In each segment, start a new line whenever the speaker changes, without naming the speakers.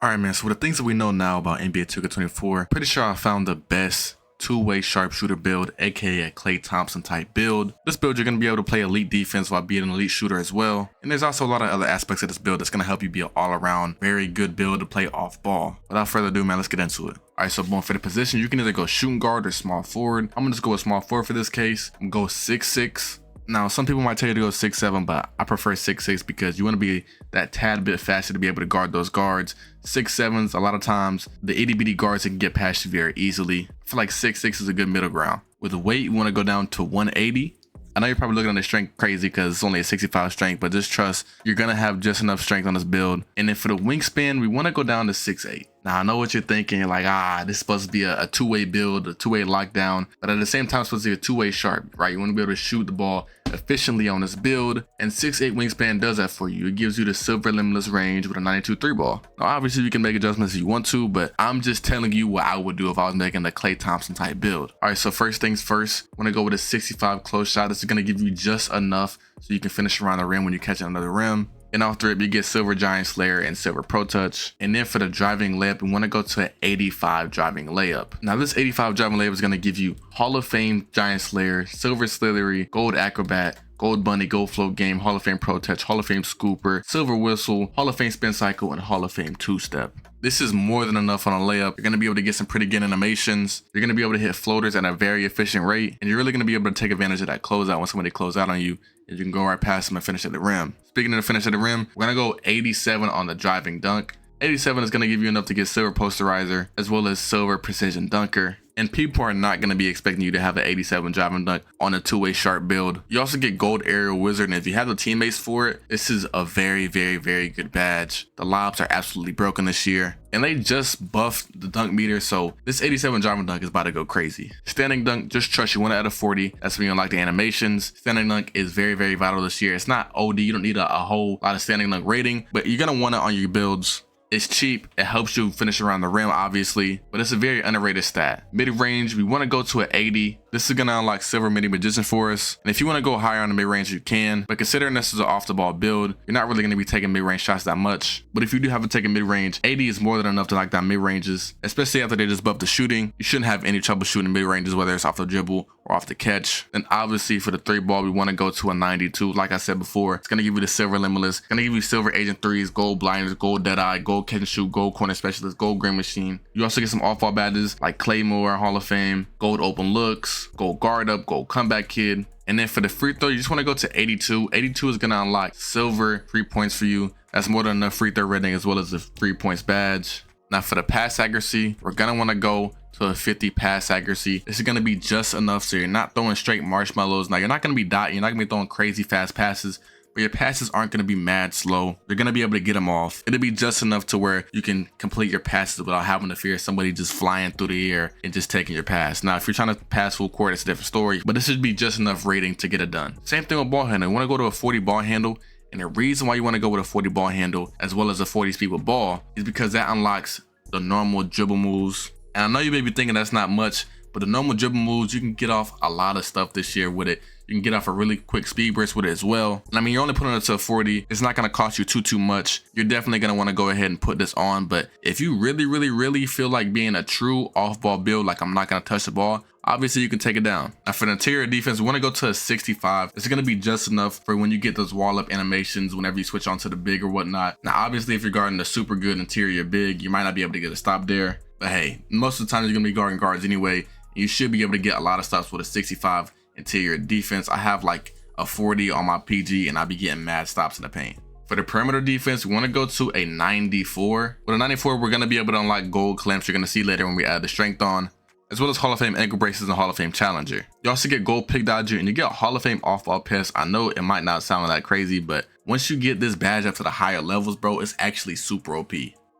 All right, man. So with the things that we know now about NBA 2K24, pretty sure I found the best two-way sharpshooter build, aka a Klay Thompson type build. This build, you're going to be able to play elite defense while being an elite shooter as well. And there's also a lot of other aspects of this build that's going to help you be an all-around, very good build to play off ball. Without further ado, man, let's get into it. All right, so boom, for the position, you can either go shooting guard or small forward. I'm going to just go with small forward for this case. I'm going to go 6'6". Now, some people might tell you to go 6'7", but I prefer 6'6" because you want to be that tad bit faster to be able to guard those guards. 6'7s, a lot of times, the itty bitty guards can get past you very easily. I feel like 6'6 is a good middle ground. With the weight, you want to go down to 180. I know you're probably looking at the strength crazy because it's only a 65 strength, but just trust you're going to have just enough strength on this build. And then for the wingspan, we want to go down to 6'8". Now, I know what you're thinking. You're like, this is supposed to be a two-way build, a two-way lockdown, but at the same time, it's supposed to be a two-way sharp, right? You want to be able to shoot the ball efficiently on this build, and 6'8 wingspan does that for you. It gives you the silver limitless range with a 92 3 ball. Now, obviously, you can make adjustments if you want to, but I'm just telling you what I would do if I was making the Klay Thompson type build. All right, so first things first, I'm going to go with a 65 close shot. This is going to give you just enough so you can finish around the rim when you catch another rim. And off the rip, you get silver giant slayer and silver pro touch. And then for the driving layup, we want to go to an 85 driving layup. Now this 85 driving layup is going to give you Hall of Fame giant slayer, silver slithery, gold acrobat, gold bunny, gold float game, Hall of Fame pro touch, Hall of Fame scooper, silver whistle, Hall of Fame spin cycle, and Hall of Fame two-step. This is more than enough on a layup. You're going to be able to get some pretty good animations. You're going to be able to hit floaters at a very efficient rate. And you're really going to be able to take advantage of that closeout when somebody close out on you. And you can go right past them and finish at the rim. Speaking of the finish at the rim, we're going to go 87 on the driving dunk. 87 is going to give you enough to get silver posterizer as well as silver precision dunker. And people are not going to be expecting you to have an 87 driving dunk on a two-way sharp build. You also get gold aerial wizard, and if you have the teammates for it, this is a very, very, very good badge. The lobs are absolutely broken this year, and they just buffed the dunk meter, so this 87 driving dunk is about to go crazy. Standing dunk, just trust you 1 out of 40. That's when you unlock the animations. Standing dunk is very, very vital this year. It's not OD. You don't need a whole lot of standing dunk rating, but you're going to want it on your builds. It's cheap, it helps you finish around the rim, obviously, but it's a very underrated stat. Mid-range, we want to go to an 80. This is going to unlock silver midi magician for us. And if you want to go higher on the mid-range, you can. But considering this is an off-the-ball build, you're not really going to be taking mid-range shots that much. But if you do have to take a mid-range, 80 is more than enough to knock down mid-ranges, especially after they just buffed the shooting. You shouldn't have any trouble shooting mid-ranges, whether it's off the dribble or off the catch. And obviously for the 3-ball, we want to go to a 92. Like I said before, it's going to give you the silver limitless. It's going to give you silver agent threes, gold blinders, gold deadeye, gold catch and shoot, gold corner specialist, gold green machine. You also get some off-ball badges like Claymore, Hall of Fame, gold open looks, gold guard up, gold comeback kid. And then for the free throw, you just want to go to 82. 82 is going to unlock silver 3 points for you. That's more than enough free throw rating as well as the 3 points badge. Now for the pass accuracy, we're going to want to go to a 50 pass accuracy. This is going to be just enough so you're not throwing straight marshmallows. Now you're not going to be dotting, you're not going to be throwing crazy fast passes, but your passes aren't going to be mad slow. You're going to be able to get them off. It'll be just enough to where you can complete your passes without having to fear somebody just flying through the air and just taking your pass. Now, if you're trying to pass full court, it's a different story, but this should be just enough rating to get it done. Same thing with ball handle. You want to go to a 40 ball handle. And the reason why you want to go with a 40 ball handle as well as a 40 speed with ball is because that unlocks the normal dribble moves. And I know you may be thinking that's not much, but the normal dribble moves, you can get off a lot of stuff this year with it. You can get off a really quick speed burst with it as well. And I mean, you're only putting it to a 40. It's not going to cost you too much. You're definitely going to want to go ahead and put this on. But if you really feel like being a true off-ball build, like I'm not going to touch the ball, obviously you can take it down. Now for the interior defense, we want to go to a 65. It's going to be just enough for when you get those wall up animations, whenever you switch onto the big or whatnot. Now, obviously, if you're guarding a super good interior big, you might not be able to get a stop there. But hey, most of the time you're going to be guarding guards anyway. You should be able to get a lot of stops with a 65 interior defense. I have like a 40 on my PG and I'll be getting mad stops in the paint. For the perimeter defense, we want to go to a 94. With a 94, we're going to be able to unlock gold clamps. You're going to see later when we add the strength on, as well as Hall of Fame ankle braces and Hall of Fame challenger. You also get gold pick dodger and you get Hall of Fame off-ball pass. I know it might not sound that crazy, but once you get this badge up to the higher levels, bro, it's actually super OP.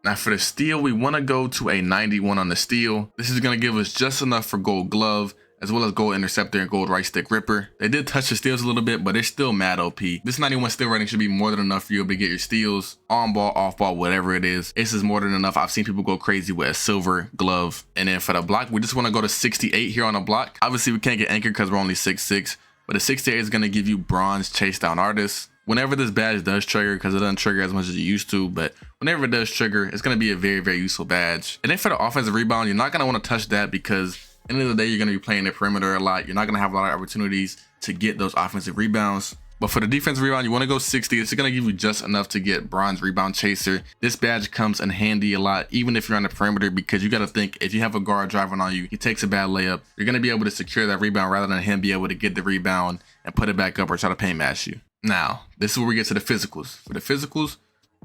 Now for the steal, we want to go to a 91 on the steal. This is going to give us just enough for gold glove, as well as gold interceptor and gold right stick ripper. They did touch the steals a little bit, but they're still mad OP. This 91 steal rating should be more than enough for you to get your steals, on ball, off ball, whatever it is. This is more than enough. I've seen people go crazy with a silver glove. And then for the block, we just want to go to 68 here on the block. Obviously we can't get anchored because we're only 6'6", but a 68 is going to give you bronze chase down artist. whenever this badge does trigger, because it doesn't trigger as much as it used to, but whenever it does trigger, it's going to be a very, very useful badge. And then for the offensive rebound, you're not going to want to touch that because at the end of the day, you're going to be playing the perimeter a lot. You're not going to have a lot of opportunities to get those offensive rebounds. But for the defensive rebound, you want to go 60. It's going to give you just enough to get bronze rebound chaser. This badge comes in handy a lot, even if you're on the perimeter, because you got to think, if you have a guard driving on you, he takes a bad layup, you're going to be able to secure that rebound rather than him be able to get the rebound and put it back up or try to paint match you. Now, this is where we get to the physicals. For the physicals,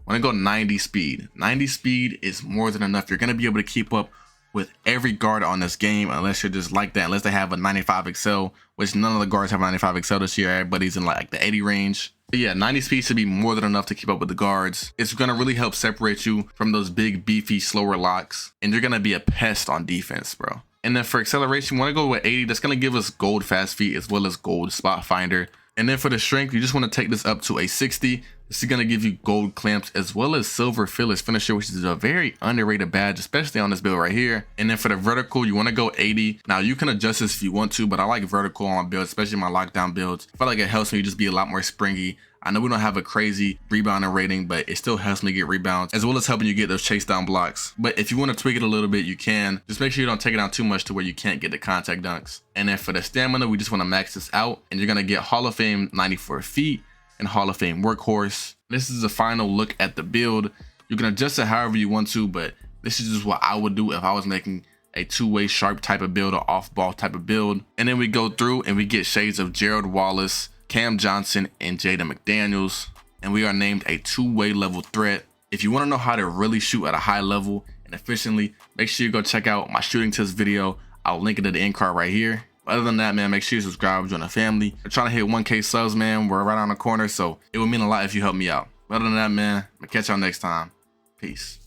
I want to go 90 speed. 90 speed is more than enough. You're going to be able to keep up with every guard on this game, unless you're just like that, unless they have a 95 XL, which none of the guards have a 95 XL this year. Everybody's in like the 80 range. But yeah, 90 speed should be more than enough to keep up with the guards. It's going to really help separate you from those big, beefy, slower locks, and you're going to be a pest on defense, bro. And then for acceleration, you want to go with 80. That's going to give us gold fast feet as well as gold spot finder. And then for the strength, you just want to take this up to a 60. This is going to give you gold clamps as well as silver fearless finisher, which is a very underrated badge, especially on this build right here. And then for the vertical, you want to go 80. Now you can adjust this if you want to, but I like vertical on my build, especially my lockdown builds. I feel like it helps me just be a lot more springy. I know we don't have a crazy rebounding rating, but it still helps me get rebounds as well as helping you get those chase down blocks. But if you want to tweak it a little bit, you can. Just make sure you don't take it down too much to where you can't get the contact dunks. And then for the stamina, we just want to max this out, and you're going to get Hall of Fame 94 feet and Hall of Fame workhorse. This is the final look at the build. You can adjust it however you want to, but this is just what I would do if I was making a two-way sharp type of build or off-ball type of build. And then we go through and we get shades of Gerald Wallace, Cam Johnson, and Jaden McDaniels, and we are named a two-way level threat. If you want to know how to really shoot at a high level and efficiently, make sure you go check out my shooting tips video. I'll link it in the end card right here. Other than that, man, make sure you subscribe, join the family. We're trying to hit 1K subs, man. We're right on the corner, so it would mean a lot if you help me out. Other than that, man, I'll catch y'all next time. Peace.